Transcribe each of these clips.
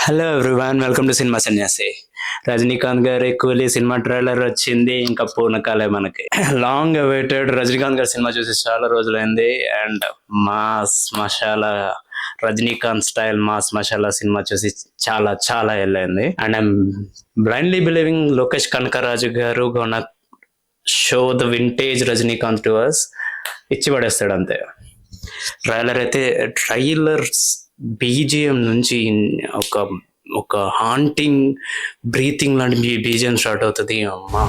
Hello everyone, welcome to cinema సన్యాసి. రజనీకాంత్ గారి కూలీ సినిమా ట్రైలర్ వచ్చింది. ఇంకా పూర్ణకాలే మనకి లాంగ్ అవైటెడ్ రజనీకాంత్ గారి సినిమా చూసి చాలా రోజులైంది. And mass masala Rajinikanth style mass masala cinema చూసి చాలా చాలా ఏళ్ళైంది. And I'm blindly believing Lokesh Kanagaraj గారు gonna show the vintage Rajinikanth to us. ఇచ్చి పడేస్తాడు అంతే. ట్రైలర్స్ బీజిఎం నుంచి ఒక ఒక హాంటింగ్ బ్రీతింగ్ లాంటి బీజిఎం స్టార్ట్ అవుతుంది. అమ్మా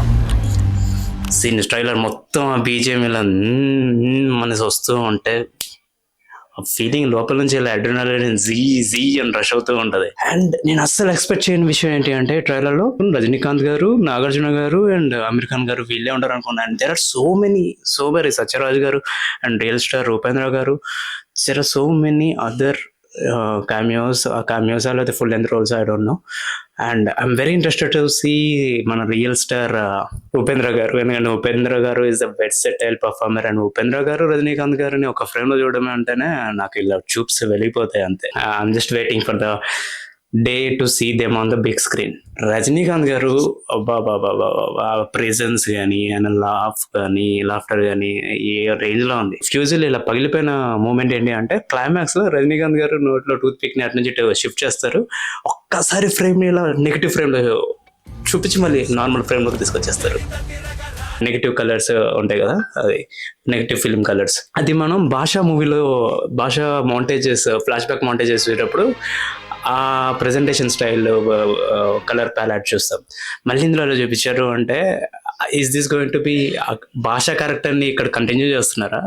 ట్రైలర్ మొత్తం ఆ బీజిఎం ఇలా మనసు వస్తూ ఉంటే ఆ ఫీలింగ్ లోపల నుంచి ఇలా అడ్రినలిన్ జీ జీ అని రష్ అవుతూ ఉంటది. అండ్ నేను అస్సలు ఎక్స్పెక్ట్ చేయని విషయం ఏంటి అంటే ట్రైలర్ లో రజనీకాంత్ గారు, నాగార్జున గారు అండ్ అమీర్ ఖాన్ గారు వీళ్ళే ఉంటారు అనుకున్నాను. And there are so many Sathyaraj గారు అండ్ రియల్ స్టార్ ఉపేంద్ర గారు. There are so many other cameos లేకపోతే full length roles, I don't know. And I'm very interested to see మన రియల్ స్టార్ ఉపేంద్ర గారు. ఎందుకంటే ఉపేంద్ర గారు is the versatile performer. And Upendra గారు రజనీకాంత్ గారిని ఒక ఫ్రేమ్ లో చూడడం అంటేనే నాకు ఇలా చూప్స్ వెళ్ళిపోతాయి అంతే. I'm just waiting for the day to see them on the big screen. Rajinikanth గారు ప్రెజెన్స్ కానీ ఆయన లాఫ్టర్ కానీ ఏ రేంజ్ లో ఉంది. ఫ్యూజుల్ ఇలా పగిలిపోయిన మూమెంట్ ఏంటి అంటే క్లైమాక్స్ లో రజనీకాంత్ గారు నోట్లో టూత్ పిక్ ని అటు నుంచి షిఫ్ట్ చేస్తారు. ఒక్కసారి ఫ్రేమ్ ని ఇలా నెగిటివ్ ఫ్రేమ్ లో చూపించి మళ్ళీ నార్మల్ ఫ్రేమ్ లోకి తీసుకొచ్చేస్తారు. నెగిటివ్ కలర్స్ ఉంటాయి కదా, అది నెగిటివ్ ఫిల్మ్ కలర్స్. అది మనం భాషా మూవీలో భాషా మౌంటేజెస్, ఫ్లాష్ బ్యాక్ మౌంటేజెస్ చూసేటప్పుడు ఆ ప్రెజెంటేషన్ స్టైల్ కలర్ ప్యాలెట్ చూస్తాం. మళ్ళీ ఇందులో చూపించారు అంటే is this going to be Baasha క్యారెక్టర్ని ఇక్కడ కంటిన్యూ చేస్తున్నారా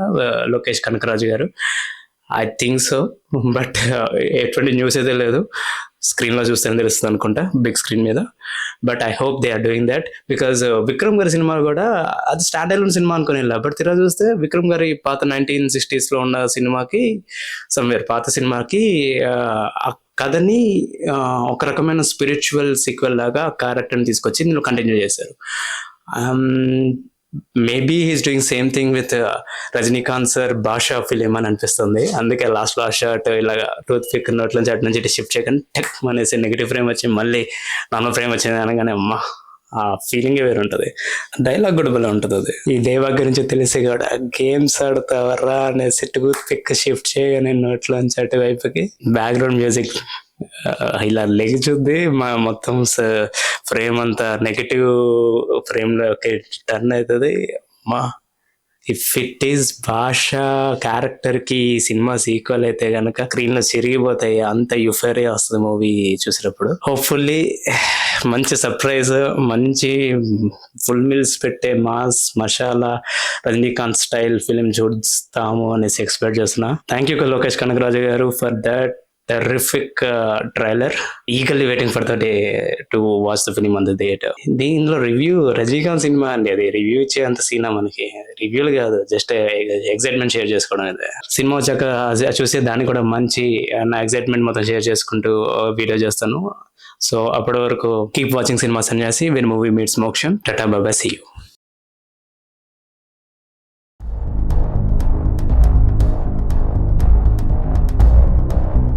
లోకేష్ కనకరాజు గారు? ఐ థింక్ సో, బట్ ఎటువంటి న్యూస్ అయితే లేదు. స్క్రీన్లో చూస్తేనే తెలుస్తుంది అనుకుంటా, బిగ్ స్క్రీన్ మీద. But I hope they are doing that. Because Vikram గారి సినిమా కూడా అది స్టాండ్ అలోన్ సినిమా అనుకుని వెళ్ళా, బట్ తిరా చూస్తే విక్రమ్ గారి పాత 1960s ఉన్న సినిమాకి, సమ్వేర్ పాత సినిమాకి ఆ కథని ఒక రకమైన స్పిరిచువల్ సీక్వెల్ లాగా క్యారెక్టర్ని తీసుకొచ్చి ఇందులో కంటిన్యూ చేశారు. Maybe he's doing same thing with Rajinikanth sir భాషా ఫిలిం అని అనిపిస్తుంది. అందుకే లాస్ట్ షార్ట్ ఇలా టూత్ పిక్ నోట్ల నుంచి అటు నుంచి షిఫ్ట్ చేయగానే టెక్ అనేసి నెగిటివ్ ఫ్రేమ్ వచ్చి మళ్ళీ నార్మల్ ఫ్రేమ్ వచ్చింది అనగానే అమ్మా ఆ ఫీలింగే వేరు ఉంటుంది. డైలాగ్ కూడా భలే ఉంటుంది. అది ఈ దేవా గురించి తెలిసి కూడా గేమ్స్ ఆడతావరా అనేసి టూత్ పిక్ షిఫ్ట్ చేయగానే నోట్లోంచి అటువైపుకి బ్యాక్గ్రౌండ్ మ్యూజిక్ ఇలా లెగిచుద్ది. మొత్తం ఫ్రేమ్ అంతా నెగిటివ్ ఫ్రేమ్ లోకి టర్న్ అవుతుంది. మా ఇఫ్ ఇట్ ఈస్ భాష క్యారెక్టర్ కి సినిమా సీక్వెల్ అయితే కనుక స్క్రీన్ లో చిరిగిపోతాయి. అంత యుఫేరియా వస్తుంది మూవీ చూసినప్పుడు. హోప్ఫుల్లీ మంచి సర్ప్రైజ్, మంచి ఫుల్ మీల్స్ పెట్టే mass masala Rajinikanth style film చూస్తాము అనేసి ఎక్స్పెక్ట్ చేస్తున్నా. థ్యాంక్ యూ లోకేష్ కనకరాజు గారు for that terrific trailer. Eagerly waiting for the day to watch the film on the theater. దీనిలో రివ్యూ రజనీకాంత్ సినిమా అండి, అది రివ్యూ ఇచ్చే అంత సీనా మనకి. రివ్యూలు కాదు, జస్ట్ ఎక్సైట్మెంట్ షేర్ చేసుకోవడం. అయితే సినిమా వచ్చాక చూస్తే దాన్ని కూడా మంచి నా ఎక్సైట్మెంట్ మొత్తం షేర్ చేసుకుంటూ వీడియో చేస్తాను. సో అప్పటి వరకు keep watching Cinema Sanyasi. When movie meets మోక్షం. Tata bye, see you.